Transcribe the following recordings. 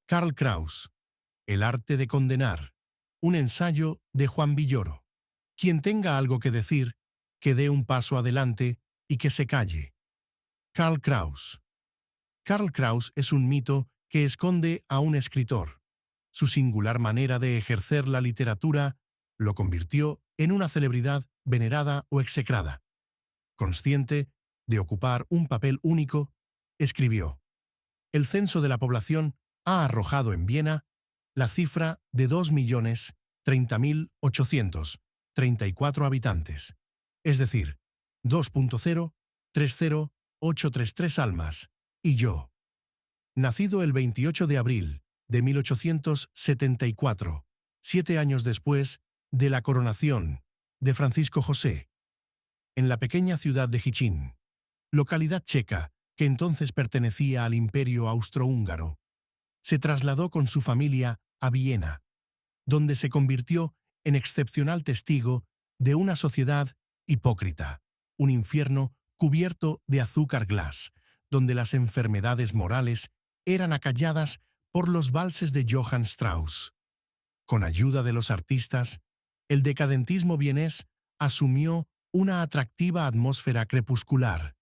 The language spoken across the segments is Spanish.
Karl Kraus, El arte de condenar. Un ensayo de Juan Villoro. Quien tenga algo que decir, que dé un paso adelante y que se calle. Karl Kraus. Karl Kraus es un mito que esconde a un escritor. Su singular manera de ejercer la literatura lo convirtió en una celebridad venerada o execrada. Consciente de ocupar un papel único, escribió: el censo de la población ha arrojado en Viena la cifra de 2.030.834 habitantes, es decir, 2.030833 almas, y yo. Nacido el 28 de abril de 1874, 7 años después de la coronación de Francisco José, en la pequeña ciudad de Jičín, localidad checa que entonces pertenecía al Imperio Austrohúngaro, se trasladó con su familia a Viena, donde se convirtió en excepcional testigo de una sociedad hipócrita, un infierno cubierto de azúcar glass, donde las enfermedades morales eran acalladas por los valses de Johann Strauss. Con ayuda de los artistas, el decadentismo vienés asumió una atractiva atmósfera crepuscular.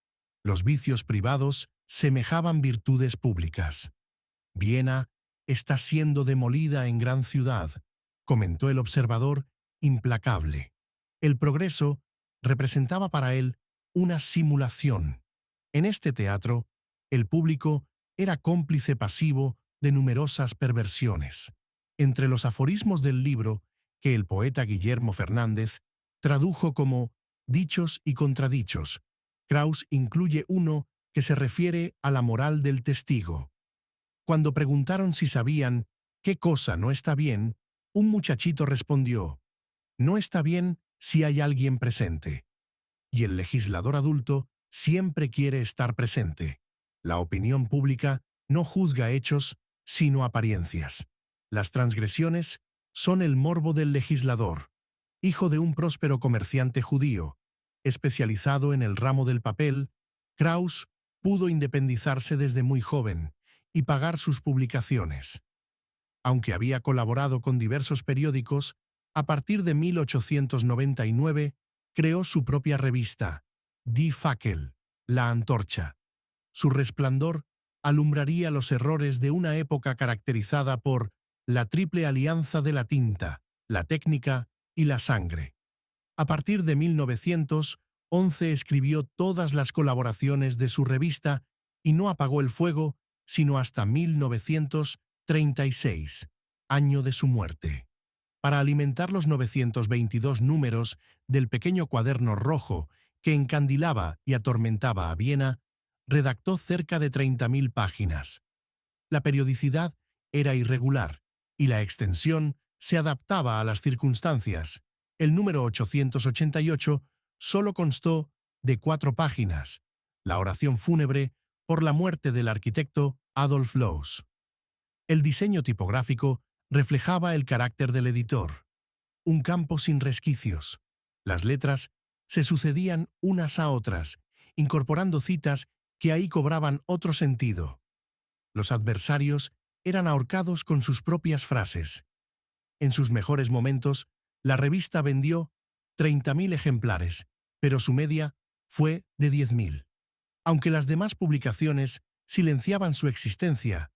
Los vicios privados semejaban virtudes públicas. Viena está siendo demolida en gran ciudad, comentó el observador implacable. El progreso representaba para él una simulación. En este teatro, el público era cómplice pasivo de numerosas perversiones. Entre los aforismos del libro, que el poeta Guillermo Fernández tradujo como dichos y contradichos, Kraus incluye uno que se refiere a la moral del testigo. Cuando preguntaron si sabían qué cosa no está bien, un muchachito respondió: no está bien si hay alguien presente. Y el legislador adulto siempre quiere estar presente. La opinión pública no juzga hechos, sino apariencias. Las transgresiones son el morbo del legislador. Hijo de un próspero comerciante judío, especializado en el ramo del papel, Kraus pudo independizarse desde muy joven y pagar sus publicaciones. Aunque había colaborado con diversos periódicos, a partir de 1899 creó su propia revista, Die Fackel, La Antorcha. Su resplandor alumbraría los errores de una época caracterizada por la triple alianza de la tinta, la técnica y la sangre. A partir de 1911 escribió todas las colaboraciones de su revista y no apagó el fuego sino hasta 1936, año de su muerte. Para alimentar los 922 números del pequeño cuaderno rojo que encandilaba y atormentaba a Viena, redactó cerca de 30.000 páginas. La periodicidad era irregular y la extensión se adaptaba a las circunstancias. El número 888 solo constó de 4 páginas, la oración fúnebre por la muerte del arquitecto Adolf Loos. El diseño tipográfico reflejaba el carácter del editor. Un campo sin resquicios. Las letras se sucedían unas a otras, incorporando citas que ahí cobraban otro sentido. Los adversarios eran ahorcados con sus propias frases. En sus mejores momentos, la revista vendió 30.000 ejemplares, pero su media fue de 10.000. Aunque las demás publicaciones silenciaban su existencia,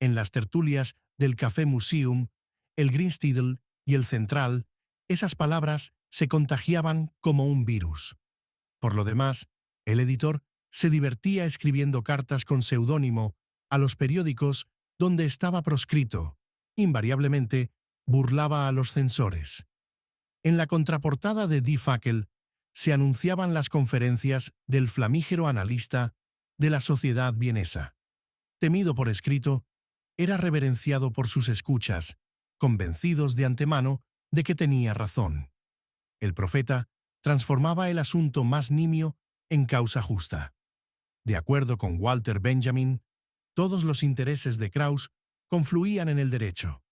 en las tertulias del Café Museum, el Grünstidl y el Central, esas palabras se contagiaban como un virus. Por lo demás, el editor se divertía escribiendo cartas con seudónimo a los periódicos donde estaba proscrito. Invariablemente, burlaba a los censores. En la contraportada de Die Fackel se anunciaban las conferencias del flamígero analista de la sociedad vienesa. Temido por escrito, era reverenciado por sus escuchas, convencidos de antemano de que tenía razón. El profeta transformaba el asunto más nimio en causa justa. De acuerdo con Walter Benjamin, todos los intereses de Kraus confluían en el derecho.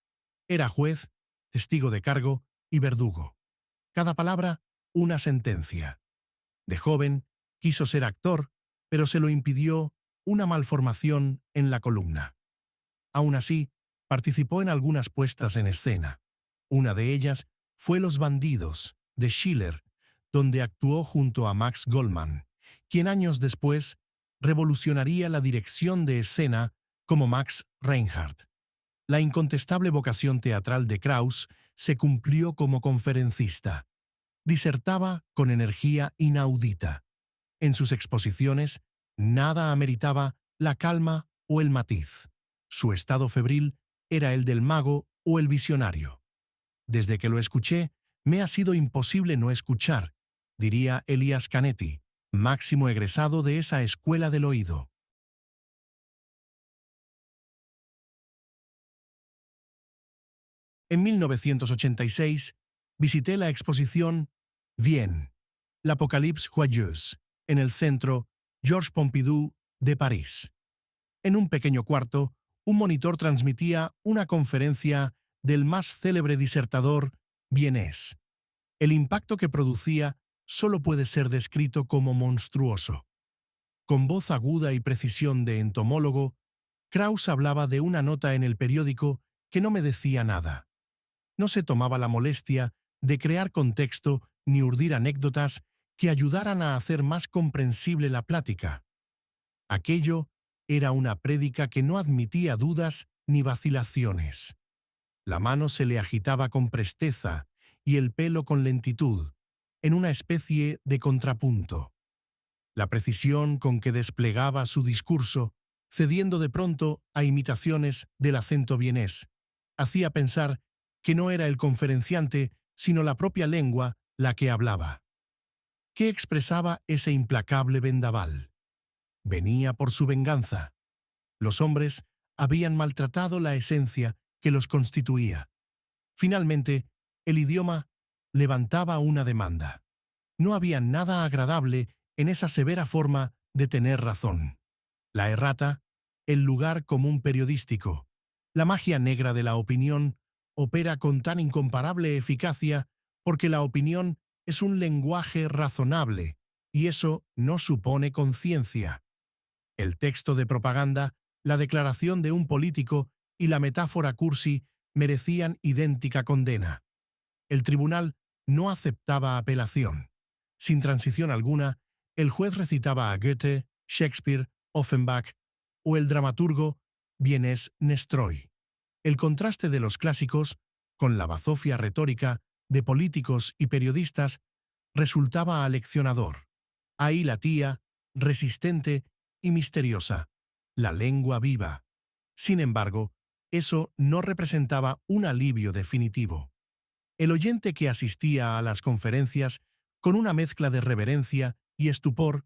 Era juez, testigo de cargo y verdugo. Cada palabra, una sentencia. De joven, quiso ser actor, pero se lo impidió una malformación en la columna. Aún así, Participó en algunas puestas en escena. Una de ellas fue Los bandidos, de Schiller, donde actuó junto a Max Goldman, quien años después revolucionaría la dirección de escena como Max Reinhardt. La incontestable vocación teatral de Krauss se cumplió como conferencista. Disertaba con energía inaudita. En sus exposiciones, nada ameritaba la calma o el matiz. Su estado febril era el del mago o el visionario. Desde que lo escuché, me ha sido imposible no escuchar, diría Elias Canetti, máximo egresado de esa escuela del oído. En 1986, visité la exposición Vienne, l'Apocalypse Joyeuse, en el centro Georges Pompidou de París. En un pequeño cuarto, un monitor transmitía una conferencia del más célebre disertador vienés. El impacto que producía solo puede ser descrito como monstruoso. Con voz aguda y precisión de entomólogo, Krauss hablaba de una nota en el periódico que no me decía nada. No se tomaba la molestia de crear contexto ni urdir anécdotas que ayudaran a hacer más comprensible la plática. Aquello era una prédica que no admitía dudas ni vacilaciones. La mano se le agitaba con presteza y el pelo con lentitud, en una especie de contrapunto. La precisión con que desplegaba su discurso, cediendo de pronto a imitaciones del acento vienés, hacía pensar que no era el conferenciante, sino la propia lengua la que hablaba. ¿Qué expresaba ese implacable vendaval? Venía por su venganza. Los hombres habían maltratado la esencia que los constituía. Finalmente, el idioma levantaba una demanda. No había nada agradable en esa severa forma de tener razón. La errata, el lugar común periodístico, la magia negra de la opinión, opera con tan incomparable eficacia porque la opinión es un lenguaje razonable, y eso no supone conciencia. El texto de propaganda, la declaración de un político y la metáfora cursi merecían idéntica condena. El tribunal no aceptaba apelación. Sin transición alguna, el juez recitaba a Goethe, Shakespeare, Offenbach o el dramaturgo vienés Nestroy. El contraste de los clásicos, con la bazofia retórica de políticos y periodistas, resultaba aleccionador. Ahí latía, resistente y misteriosa, la lengua viva. Sin embargo, eso no representaba un alivio definitivo. El oyente que asistía a las conferencias, con una mezcla de reverencia y estupor,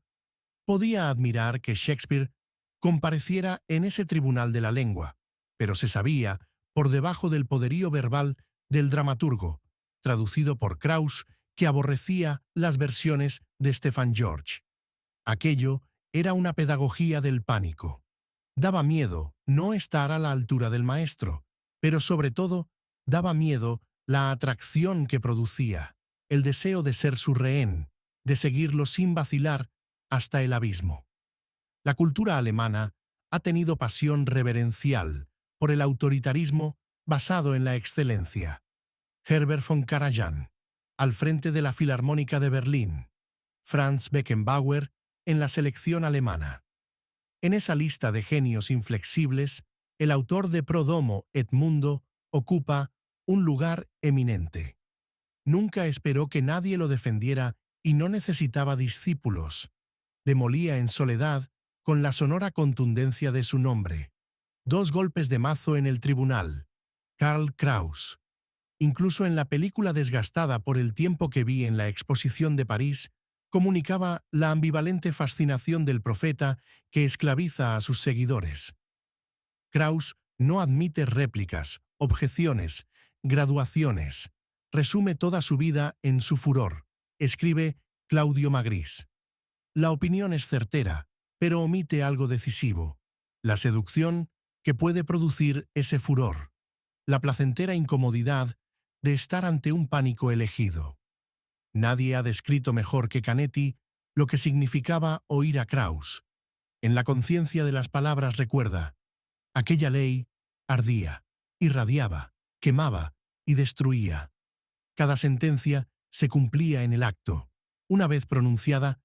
podía admirar que Shakespeare compareciera en ese tribunal de la lengua, pero se sabía, por debajo del poderío verbal del dramaturgo, traducido por Krauss, que aborrecía las versiones de Stefan George. Aquello era una pedagogía del pánico. Daba miedo no estar a la altura del maestro, pero sobre todo daba miedo la atracción que producía, el deseo de ser su rehén, de seguirlo sin vacilar hasta el abismo. La cultura alemana ha tenido pasión reverencial por el autoritarismo basado en la excelencia. Herbert von Karajan, al frente de la Filarmónica de Berlín. Franz Beckenbauer en la selección alemana. En esa lista de genios inflexibles, el autor de Pro Domo et Mundo ocupa un lugar eminente. Nunca esperó que nadie lo defendiera y no necesitaba discípulos. Demolía en soledad con la sonora contundencia de su nombre. 2 golpes de mazo en el tribunal. Karl Kraus. Incluso en la película desgastada por el tiempo que vi en la exposición de París, comunicaba la ambivalente fascinación del profeta que esclaviza a sus seguidores. Krauss no admite réplicas, objeciones, graduaciones. Resume toda su vida en su furor, escribe Claudio Magris. La opinión es certera, pero omite algo decisivo: la seducción que puede producir ese furor, la placentera incomodidad de estar ante un pánico elegido. Nadie ha descrito mejor que Canetti lo que significaba oír a Krauss. En la conciencia de las palabras recuerda: aquella ley ardía. irradiaba, quemaba y destruía. Cada sentencia se cumplía en el acto. Una vez pronunciada,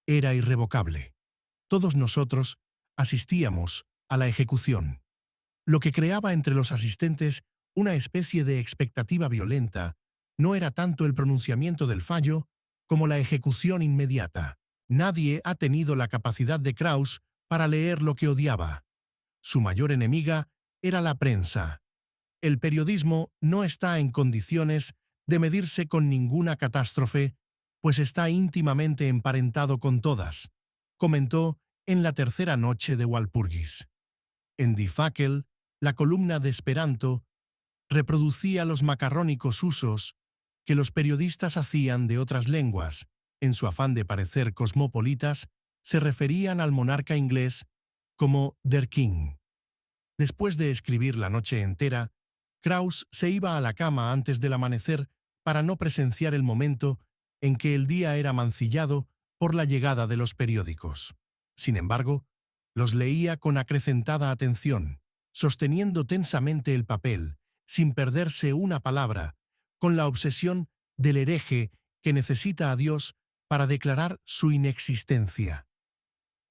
era irrevocable. Todos nosotros asistíamos a la ejecución, lo que creaba entre los asistentes una especie de expectativa violenta. No era tanto el pronunciamiento del fallo como la ejecución inmediata. Nadie ha tenido la capacidad de Krauss para leer lo que odiaba. Su mayor enemiga era la prensa. El periodismo no está en condiciones de medirse con ninguna catástrofe, pues está íntimamente emparentado con todas, comentó en la tercera noche de Walpurgis. En Die Fackel, la columna de Esperanto reproducía los macarrónicos usos que los periodistas hacían de otras lenguas. En su afán de parecer cosmopolitas, se referían al monarca inglés como Der King. Después de escribir la noche entera, Krauss se iba a la cama antes del amanecer para no presenciar el momento en que el día era mancillado por la llegada de los periódicos. Sin embargo, los leía con acrecentada atención, sosteniendo tensamente el papel, sin perderse una palabra, con la obsesión del hereje que necesita a Dios para declarar su inexistencia.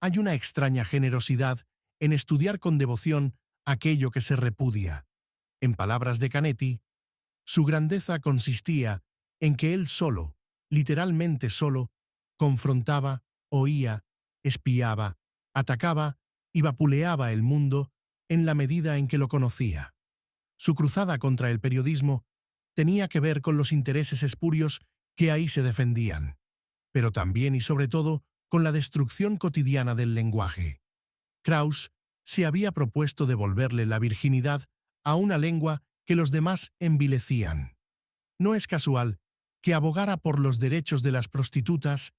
Hay una extraña generosidad en estudiar con devoción aquello que se repudia. En palabras de Canetti, su grandeza consistía en que él solo, literalmente solo, confrontaba, oía, espiaba, atacaba y vapuleaba el mundo en la medida en que lo conocía. Su cruzada contra el periodismo tenía que ver con los intereses espurios que ahí se defendían, pero también y sobre todo con la destrucción cotidiana del lenguaje. Krauss se había propuesto devolverle la virginidad a una lengua que los demás envilecían. No es casual que abogara por los derechos de las prostitutas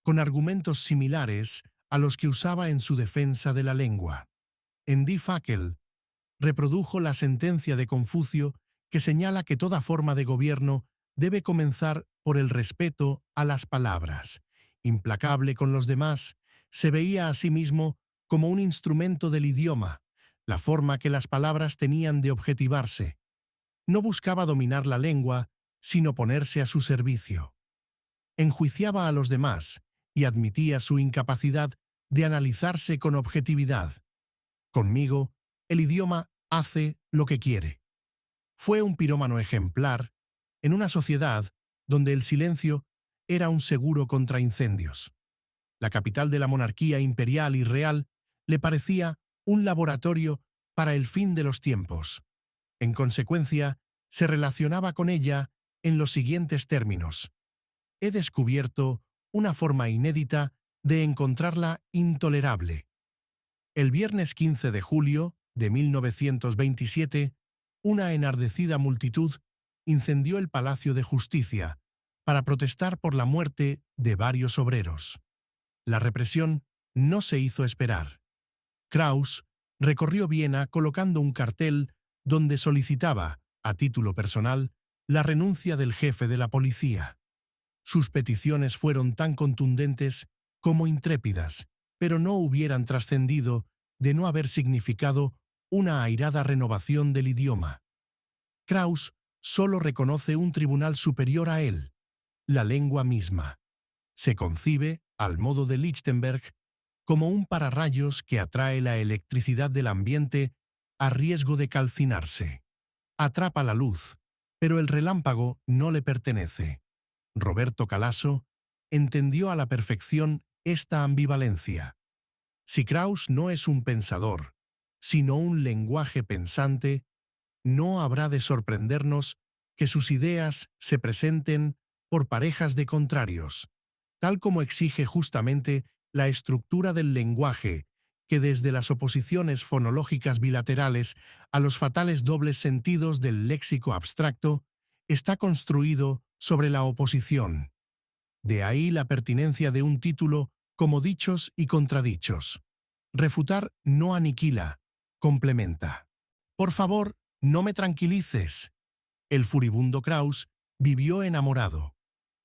con argumentos similares a los que usaba en su defensa de la lengua. En Die Fackel reprodujo la sentencia de Confucio que señala que toda forma de gobierno debe comenzar por el respeto a las palabras. Implacable con los demás, se veía a sí mismo como un instrumento del idioma, la forma que las palabras tenían de objetivarse. No buscaba dominar la lengua, sino ponerse a su servicio. Enjuiciaba a los demás y admitía su incapacidad de analizarse con objetividad. Conmigo, el idioma hace lo que quiere. Fue un pirómano ejemplar en una sociedad donde el silencio era un seguro contra incendios. La capital de la monarquía imperial y real le parecía un laboratorio para el fin de los tiempos. En consecuencia, se relacionaba con ella en los siguientes términos: he descubierto una forma inédita de encontrarla intolerable. El viernes 15 de julio de 1927, una enardecida multitud incendió el Palacio de Justicia para protestar por la muerte de varios obreros. La represión no se hizo esperar. Krauss recorrió Viena colocando un cartel donde solicitaba, a título personal, la renuncia del jefe de la policía. Sus peticiones fueron tan contundentes como intrépidas, pero no hubieran trascendido de no haber significado una airada renovación del idioma. Krauss solo reconoce un tribunal superior a él, la lengua misma. Se concibe, al modo de Lichtenberg, como un pararrayos que atrae la electricidad del ambiente a riesgo de calcinarse. Atrapa la luz, pero el relámpago no le pertenece. Roberto Calasso entendió a la perfección esta ambivalencia. Si Krauss no es un pensador, sino un lenguaje pensante, no habrá de sorprendernos que sus ideas se presenten por parejas de contrarios, tal como exige justamente la estructura del lenguaje, que desde las oposiciones fonológicas bilaterales a los fatales dobles sentidos del léxico abstracto, está construido sobre la oposición. De ahí la pertinencia de un título como dichos y contradichos. Refutar no aniquila, complementa. Por favor, no me tranquilices. El furibundo Krauss vivió enamorado.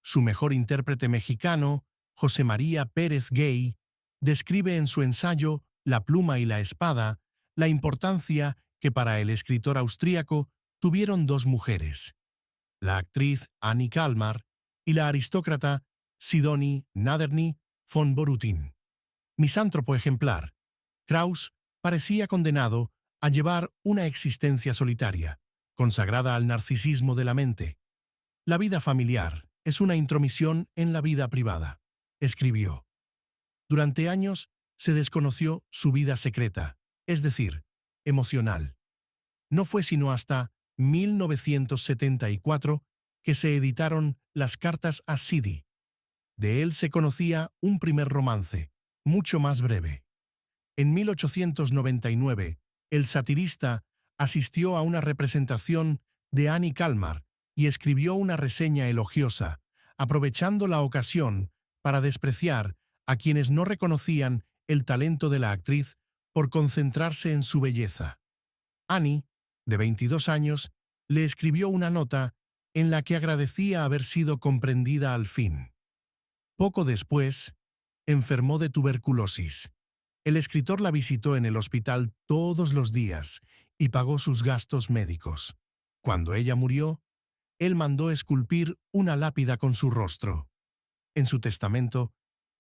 Su mejor intérprete mexicano, José María Pérez Gay, describe en su ensayo La pluma y la espada la importancia que para el escritor austríaco tuvieron dos mujeres, la actriz Annie Kalmar y la aristócrata Sidonie Naderny von Borutin. Misántropo ejemplar, Krauss parecía condenado a llevar una existencia solitaria, consagrada al narcisismo de la mente. La vida familiar es una intromisión en la vida privada, escribió. Durante años se desconoció su vida secreta, es decir, emocional. No fue sino hasta 1974 que se editaron las cartas a Sidi. De él se conocía un primer romance, mucho más breve. En 1899, el satirista asistió a una representación de Annie Kalmar y escribió una reseña elogiosa, aprovechando la ocasión para despreciar a quienes no reconocían el talento de la actriz por concentrarse en su belleza. Annie, de 22 años, le escribió una nota en la que agradecía haber sido comprendida al fin. Poco después, enfermó de tuberculosis. El escritor la visitó en el hospital todos los días y pagó sus gastos médicos. Cuando ella murió, él mandó esculpir una lápida con su rostro. En su testamento,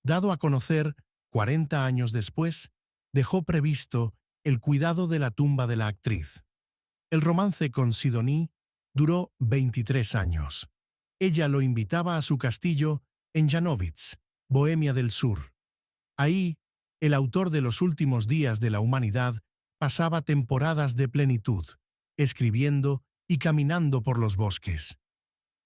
dado a conocer 40 años después, dejó previsto el cuidado de la tumba de la actriz. El romance con Sidonie duró 23 años. Ella lo invitaba a su castillo en Janowitz, Bohemia del Sur. Ahí, el autor de Los últimos días de la humanidad pasaba temporadas de plenitud, escribiendo y caminando por los bosques.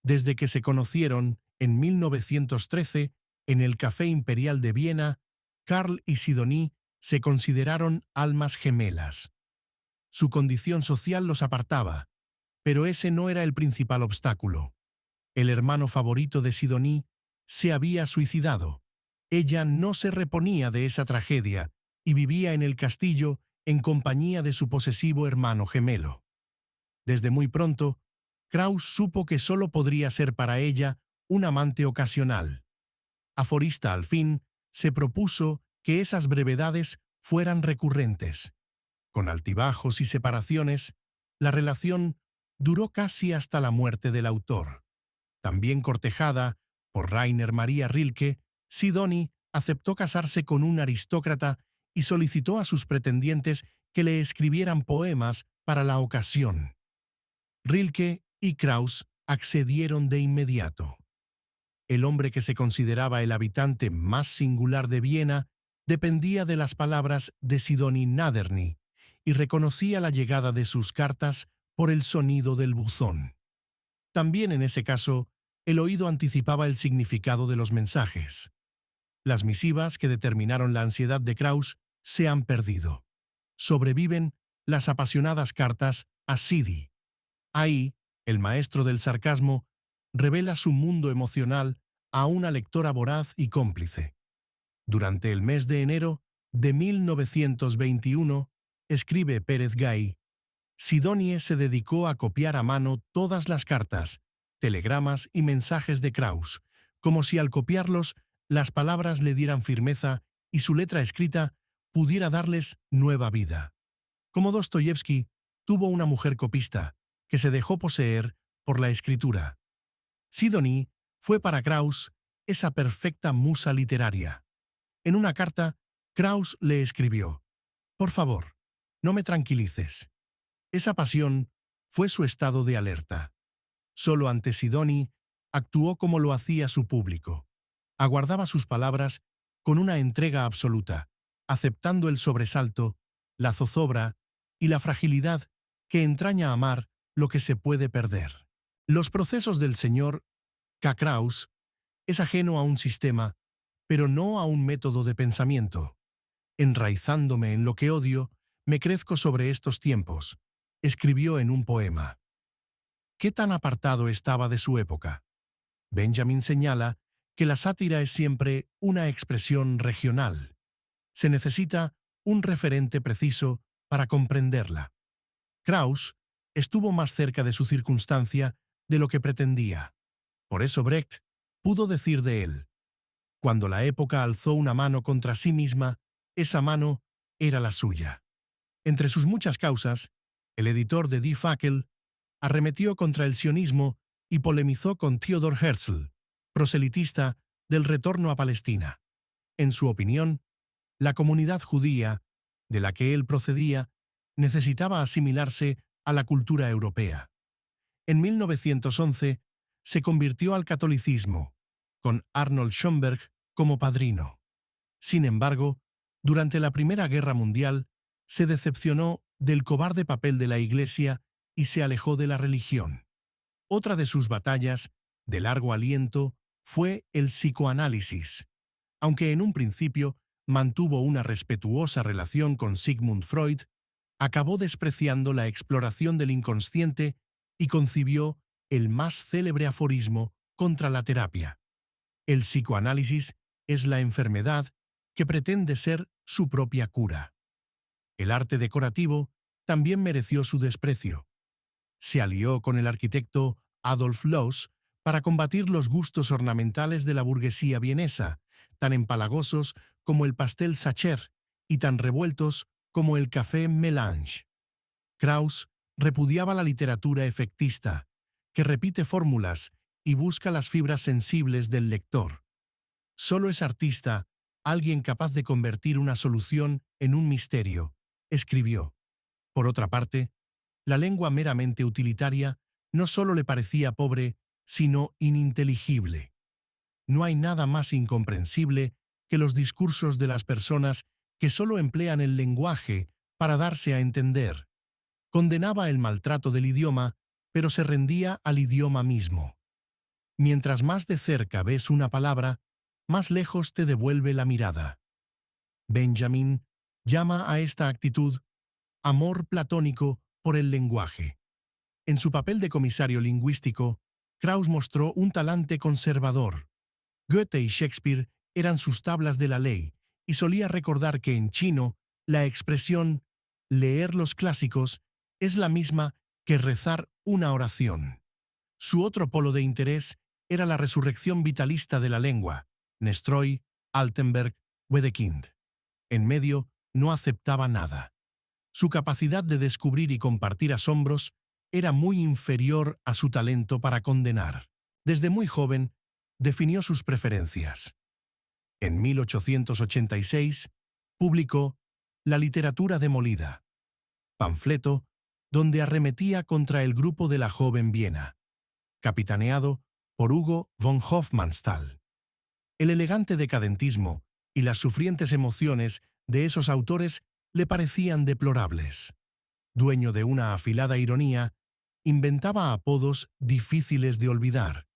Desde que se conocieron, en 1913, en el Café Imperial de Viena, Karl y Sidonie se consideraron almas gemelas. Su condición social los apartaba, pero ese no era el principal obstáculo. El hermano favorito de Sidonie se había suicidado. Ella no se reponía de esa tragedia y vivía en el castillo en compañía de su posesivo hermano gemelo. Desde muy pronto, Krauss supo que solo podría ser para ella un amante ocasional. Aforista al fin, se propuso que esas brevedades fueran recurrentes. Con altibajos y separaciones, la relación duró casi hasta la muerte del autor. También cortejada por Rainer Maria Rilke, Sidonie aceptó casarse con un aristócrata y solicitó a sus pretendientes que le escribieran poemas para la ocasión. Rilke y Krauss accedieron de inmediato. El hombre que se consideraba el habitante más singular de Viena dependía de las palabras de Sidonie Naderny y reconocía la llegada de sus cartas por el sonido del buzón. También en ese caso, el oído anticipaba el significado de los mensajes. Las misivas que determinaron la ansiedad de Krauss se han perdido. Sobreviven las apasionadas cartas a Sidi. Ahí, el maestro del sarcasmo revela su mundo emocional a una lectora voraz y cómplice. Durante el mes de enero de 1921, escribe Pérez Gay, Sidonie se dedicó a copiar a mano todas las cartas, telegramas y mensajes de Krauss, como si al copiarlos las palabras le dieran firmeza y su letra escrita pudiera darles nueva vida. Como Dostoyevsky, tuvo una mujer copista que se dejó poseer por la escritura. Sidonie fue para Krauss esa perfecta musa literaria. En una carta, Krauss le escribió: «Por favor, no me tranquilices». Esa pasión fue su estado de alerta. Solo ante Sidonie actuó como lo hacía su público. Aguardaba sus palabras con una entrega absoluta, aceptando el sobresalto, la zozobra y la fragilidad que entraña amar lo que se puede perder. Los procesos del señor K. Krauss es ajeno a un sistema, pero no a un método de pensamiento. Enraizándome en lo que odio, me crezco sobre estos tiempos, escribió en un poema. ¿Qué tan apartado estaba de su época? Benjamin señala que la sátira es siempre una expresión regional. Se necesita un referente preciso para comprenderla. Krauss estuvo más cerca de su circunstancia de lo que pretendía. Por eso Brecht pudo decir de él: cuando la época alzó una mano contra sí misma, esa mano era la suya. Entre sus muchas causas, El editor de Die Fackel arremetió contra el sionismo y polemizó con Theodor Herzl, proselitista del retorno a Palestina. En su opinión, la comunidad judía, de la que él procedía, necesitaba asimilarse a la cultura europea. En 1911 se convirtió al catolicismo, con Arnold Schönberg como padrino. Sin embargo, durante la Primera Guerra Mundial, se decepcionó del cobarde papel de la Iglesia y se alejó de la religión. Otra de sus batallas, de largo aliento, fue el psicoanálisis. Aunque en un principio mantuvo una respetuosa relación con Sigmund Freud, acabó despreciando la exploración del inconsciente y concibió el más célebre aforismo contra la terapia. El psicoanálisis es la enfermedad que pretende ser su propia cura. El arte decorativo también mereció su desprecio. Se alió con el arquitecto Adolf Loos para combatir los gustos ornamentales de la burguesía vienesa, tan empalagosos como el pastel Sacher y tan revueltos como el café Melange. Krauss repudiaba la literatura efectista, que repite fórmulas y busca las fibras sensibles del lector. Solo es artista alguien capaz de convertir una solución en un misterio, escribió. Por otra parte, la lengua meramente utilitaria no solo le parecía pobre, sino ininteligible. No hay nada más incomprensible que los discursos de las personas que solo emplean el lenguaje para darse a entender. Condenaba el maltrato del idioma, pero se rendía al idioma mismo. Mientras más de cerca ves una palabra, más lejos te devuelve la mirada. Benjamin llama a esta actitud amor platónico por el lenguaje. En su papel de comisario lingüístico, Krauss mostró un talante conservador. Goethe y Shakespeare eran sus tablas de la ley, y solía recordar que en chino la expresión leer los clásicos es la misma que rezar una oración. Su otro polo de interés era la resurrección vitalista de la lengua, Nestroy, Altenberg, Wedekind. En medio no aceptaba nada. Su capacidad de descubrir y compartir asombros era muy inferior a su talento para condenar. Desde muy joven, definió sus preferencias. En 1886, publicó La literatura demolida, panfleto donde arremetía contra el grupo de la joven Viena, capitaneado por Hugo von Hofmannsthal. El elegante decadentismo y las sufrientes emociones de esos autores le parecían deplorables. Dueño de una afilada ironía, inventaba apodos difíciles de olvidar.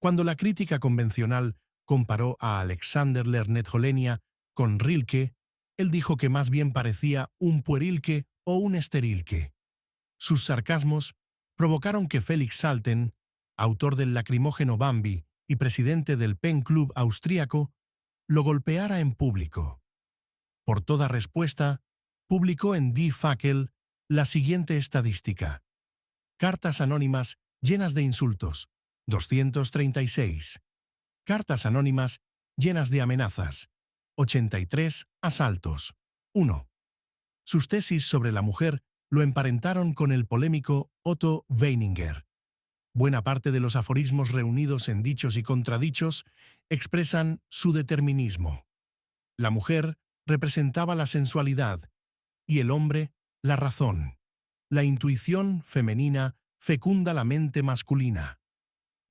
Cuando la crítica convencional comparó a Alexander Lernet-Holenia con Rilke, él dijo que más bien parecía un puerilque o un esterilque. Sus sarcasmos provocaron que Felix Salten, autor del lacrimógeno Bambi y presidente del Pen Club austríaco, lo golpeara en público. Por toda respuesta, publicó en Die Fackel la siguiente estadística. Cartas anónimas llenas de insultos, 236. Cartas anónimas llenas de amenazas, 83 asaltos, 1. Sus tesis sobre la mujer lo emparentaron con el polémico Otto Weininger. Buena parte de los aforismos reunidos en Dichos y Contradichos expresan su determinismo. La mujer representaba la sensualidad y el hombre la razón. La intuición femenina fecunda la mente masculina.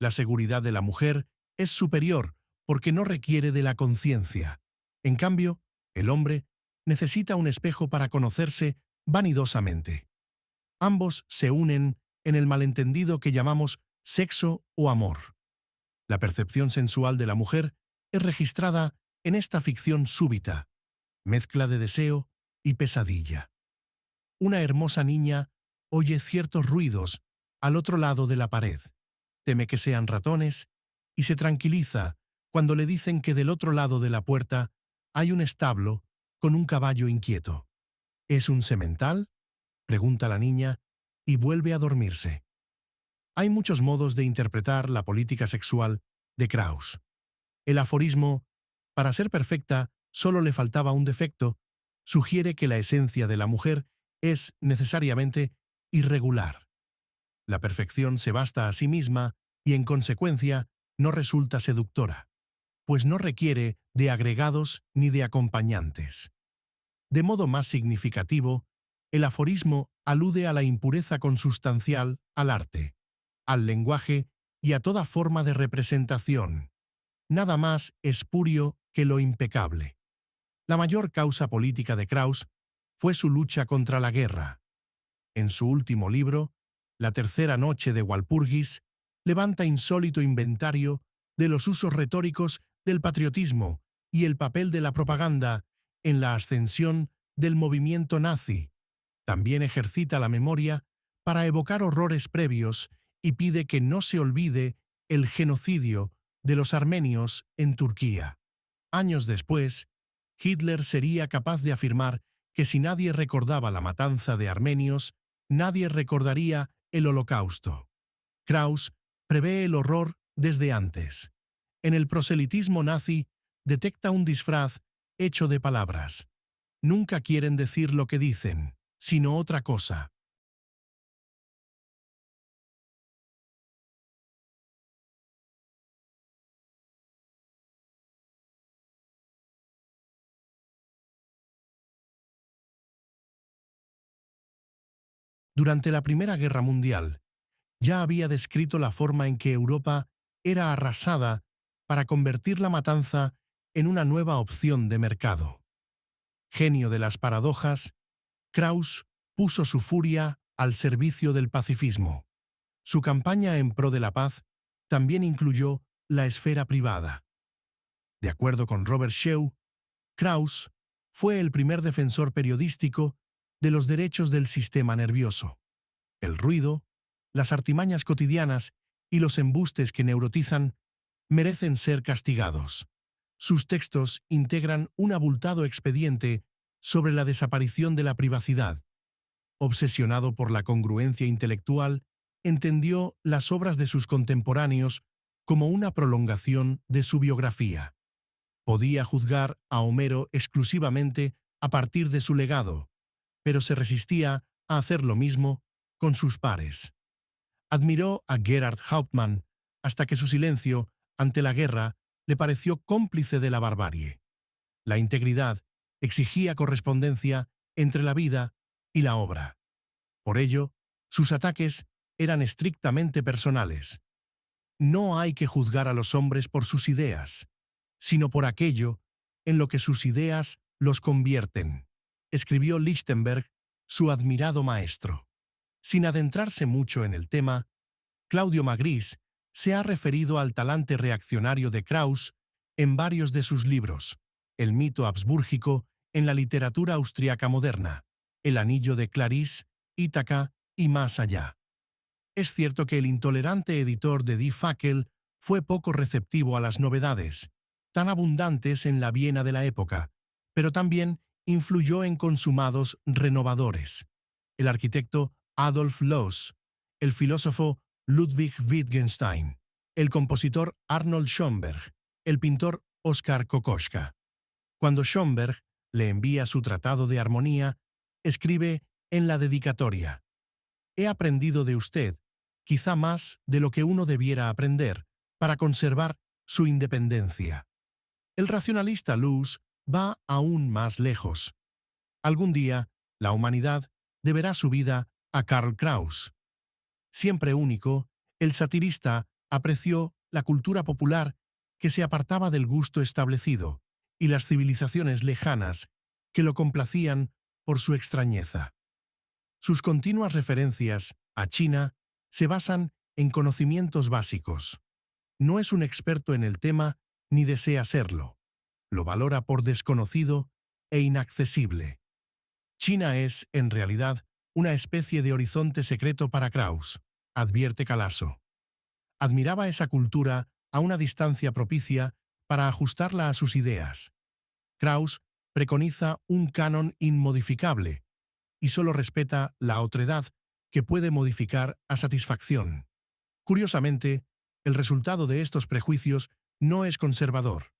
La seguridad de la mujer es superior porque no requiere de la conciencia. En cambio, el hombre necesita un espejo para conocerse vanidosamente. Ambos se unen en el malentendido que llamamos sexo o amor. La percepción sensual de la mujer es registrada en esta ficción súbita, mezcla de deseo y pesadilla. Una hermosa niña oye ciertos ruidos al otro lado de la pared, teme que sean ratones y se tranquiliza cuando le dicen que del otro lado de la puerta hay un establo con un caballo inquieto. ¿Es un semental?, pregunta la niña y vuelve a dormirse. Hay muchos modos de interpretar la política sexual de Krauss. El aforismo, para ser perfecta, solo le faltaba un defecto, sugiere que la esencia de la mujer es necesariamente irregular. La perfección se basta a sí misma y, en consecuencia, no resulta seductora, pues no requiere de agregados ni de acompañantes. De modo más significativo, el aforismo alude a la impureza consustancial al arte, al lenguaje y a toda forma de representación. Nada más espurio que lo impecable. La mayor causa política de Krauss fue su lucha contra la guerra. En su último libro, La tercera noche de Walpurgis, levanta insólito inventario de los usos retóricos del patriotismo y el papel de la propaganda en la ascensión del movimiento nazi. También ejercita la memoria para evocar horrores previos y pide que no se olvide el genocidio de los armenios en Turquía. Años después, Hitler sería capaz de afirmar que si nadie recordaba la matanza de armenios, nadie recordaría el Holocausto. Krauss prevé el horror desde antes. En el proselitismo nazi detecta un disfraz hecho de palabras. Nunca quieren decir lo que dicen, sino otra cosa. Durante la Primera Guerra Mundial, ya había descrito la forma en que Europa era arrasada para convertir la matanza en una nueva opción de mercado. Genio de las paradojas, Krauss puso su furia al servicio del pacifismo. Su campaña en pro de la paz también incluyó la esfera privada. De acuerdo con Robert Shew, Krauss fue el primer defensor periodístico de los derechos del sistema nervioso. El ruido, las artimañas cotidianas y los embustes que neurotizan merecen ser castigados. Sus textos integran un abultado expediente sobre la desaparición de la privacidad. Obsesionado por la congruencia intelectual, entendió las obras de sus contemporáneos como una prolongación de su biografía. Podía juzgar a Homero exclusivamente a partir de su legado, pero se resistía a hacer lo mismo con sus pares. Admiró a Gerhard Hauptmann hasta que su silencio ante la guerra le pareció cómplice de la barbarie. La integridad exigía correspondencia entre la vida y la obra. Por ello, sus ataques eran estrictamente personales. No hay que juzgar a los hombres por sus ideas, sino por aquello en lo que sus ideas los convierten, escribió Lichtenberg, su admirado maestro. Sin adentrarse mucho en el tema, Claudio Magris se ha referido al talante reaccionario de Krauss en varios de sus libros: El mito habsbúrgico en la literatura austriaca moderna, El anillo de Clarisse, Ítaca y más allá. Es cierto que el intolerante editor de Die Fackel fue poco receptivo a las novedades, tan abundantes en la Viena de la época, pero también influyó en consumados renovadores. El arquitecto Adolf Loos, el filósofo Ludwig Wittgenstein, el compositor Arnold Schoenberg, el pintor Oskar Kokoschka. Cuando Schoenberg le envía su tratado de armonía, escribe en la dedicatoria: «He aprendido de usted, quizá más de lo que uno debiera aprender, para conservar su independencia». El racionalista Loos va aún más lejos. Algún día, la humanidad deberá su vida a Karl Kraus. Siempre único, el satirista apreció la cultura popular que se apartaba del gusto establecido y las civilizaciones lejanas que lo complacían por su extrañeza. Sus continuas referencias a China se basan en conocimientos básicos. No es un experto en el tema ni desea serlo. Lo valora por desconocido e inaccesible. China es, en realidad, una especie de horizonte secreto para Krauss, advierte Calasso. Admiraba esa cultura a una distancia propicia para ajustarla a sus ideas. Krauss preconiza un canon inmodificable y solo respeta la otredad que puede modificar a satisfacción. Curiosamente, el resultado de estos prejuicios no es conservador.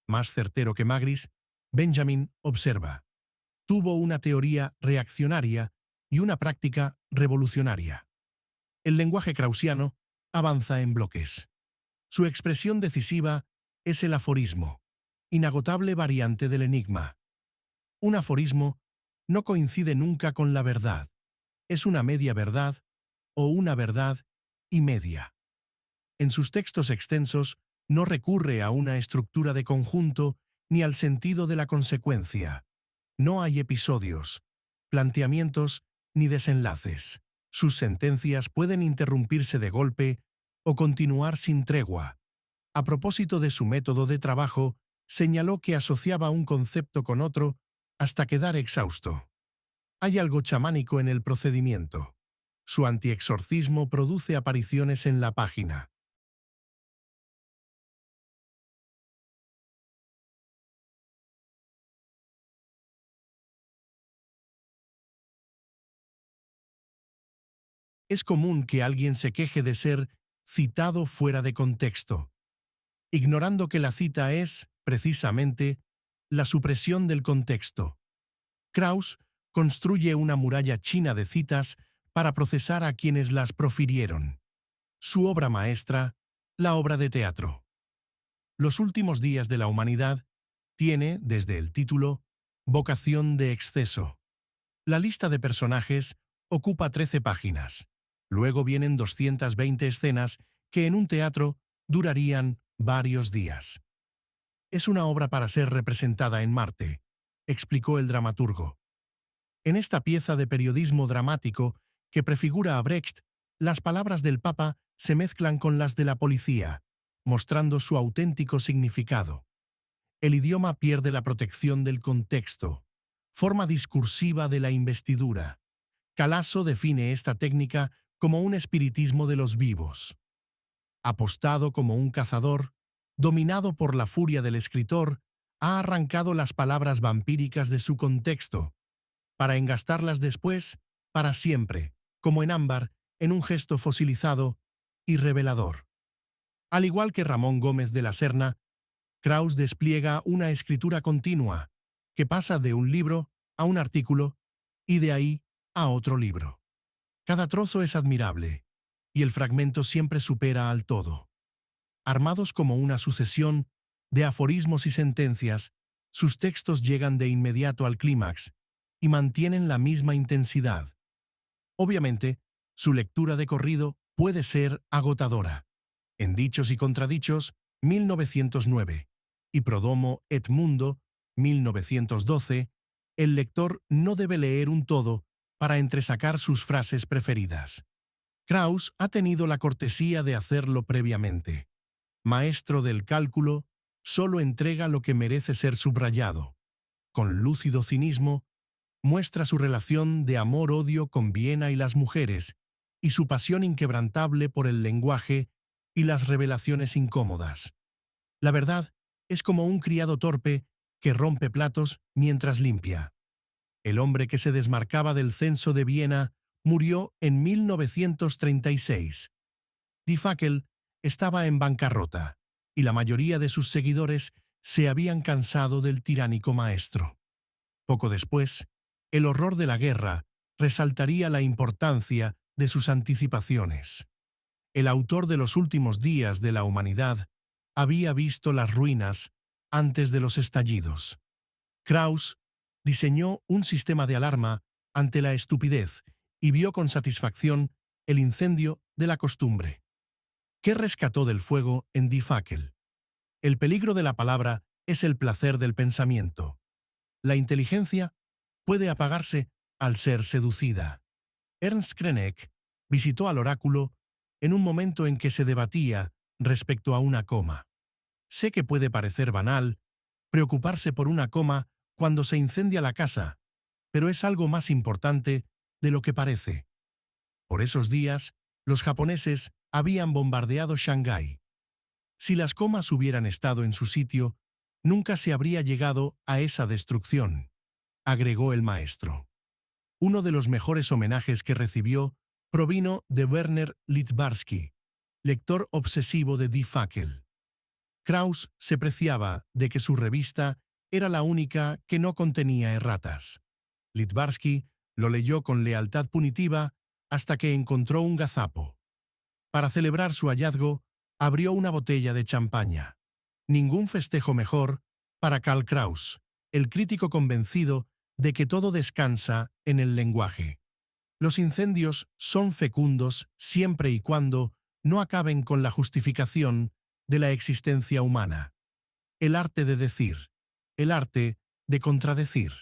Más certero que Magris, Benjamin observa: tuvo una teoría reaccionaria y una práctica revolucionaria. El lenguaje kraussiano avanza en bloques. Su expresión decisiva es el aforismo, inagotable variante del enigma. Un aforismo no coincide nunca con la verdad. Es una media verdad o una verdad y media. En sus textos extensos no recurre a una estructura de conjunto ni al sentido de la consecuencia. No hay episodios, planteamientos ni desenlaces. Sus sentencias pueden interrumpirse de golpe o continuar sin tregua. A propósito de su método de trabajo, señaló que asociaba un concepto con otro hasta quedar exhausto. Hay algo chamánico en el procedimiento. Su antiexorcismo produce apariciones en la página. Es común que alguien se queje de ser citado fuera de contexto, ignorando que la cita es, precisamente, la supresión del contexto. Krauss construye una muralla china de citas para procesar a quienes las profirieron. Su obra maestra, la obra de teatro. Los últimos días de la humanidad tiene, desde el título, vocación de exceso. La lista de personajes ocupa 13 páginas. Luego vienen 220 escenas que en un teatro durarían varios días. Es una obra para ser representada en Marte, explicó el dramaturgo. En esta pieza de periodismo dramático que prefigura a Brecht, las palabras del Papa se mezclan con las de la policía, mostrando su auténtico significado. El idioma pierde la protección del contexto, forma discursiva de la investidura. Calasso define esta técnica como un espiritismo de los vivos. Apostado como un cazador, dominado por la furia del escritor, ha arrancado las palabras vampíricas de su contexto, para engastarlas después, para siempre, como en ámbar, en un gesto fosilizado y revelador. Al igual que Ramón Gómez de la Serna, Krauss despliega una escritura continua, que pasa de un libro a un artículo y de ahí a otro libro. Cada trozo es admirable, y el fragmento siempre supera al todo. Armados como una sucesión de aforismos y sentencias, sus textos llegan de inmediato al clímax y mantienen la misma intensidad. Obviamente, su lectura de corrido puede ser agotadora. En Dichos y Contradichos, 1909, y Prodomo et Mundo, 1912, el lector no debe leer un todo para entresacar sus frases preferidas. Krauss ha tenido la cortesía de hacerlo previamente. Maestro del cálculo, solo entrega lo que merece ser subrayado. Con lúcido cinismo, muestra su relación de amor-odio con Viena y las mujeres, y su pasión inquebrantable por el lenguaje y las revelaciones incómodas. La verdad es como un criado torpe que rompe platos mientras limpia. El hombre que se desmarcaba del censo de Viena murió en 1936. Die Fackel estaba en bancarrota, y la mayoría de sus seguidores se habían cansado del tiránico maestro. Poco después, el horror de la guerra resaltaría la importancia de sus anticipaciones. El autor de los últimos días de la humanidad había visto las ruinas antes de los estallidos. Krauss diseñó un sistema de alarma ante la estupidez y vio con satisfacción el incendio de la costumbre. ¿Qué rescató del fuego en Die Fackel? El peligro de la palabra es el placer del pensamiento. La inteligencia puede apagarse al ser seducida. Ernst Krenek visitó al oráculo en un momento en que se debatía respecto a una coma. Sé que puede parecer banal preocuparse por una coma cuando se incendia la casa, pero es algo más importante de lo que parece. Por esos días, los japoneses habían bombardeado Shanghái. Si las comas hubieran estado en su sitio, nunca se habría llegado a esa destrucción, agregó el maestro. Uno de los mejores homenajes que recibió provino de Werner Litbarski, lector obsesivo de Die Fackel. Krauss se preciaba de que su revista era la única que no contenía erratas. Litbarski Lo leyó con lealtad punitiva hasta que encontró un gazapo. Para celebrar su hallazgo, abrió una botella de champaña. Ningún festejo mejor para Karl Kraus, el crítico convencido de que todo descansa en el lenguaje. Los incendios son fecundos siempre y cuando no acaben con la justificación de la existencia humana. El arte de decir, el arte de contradecir.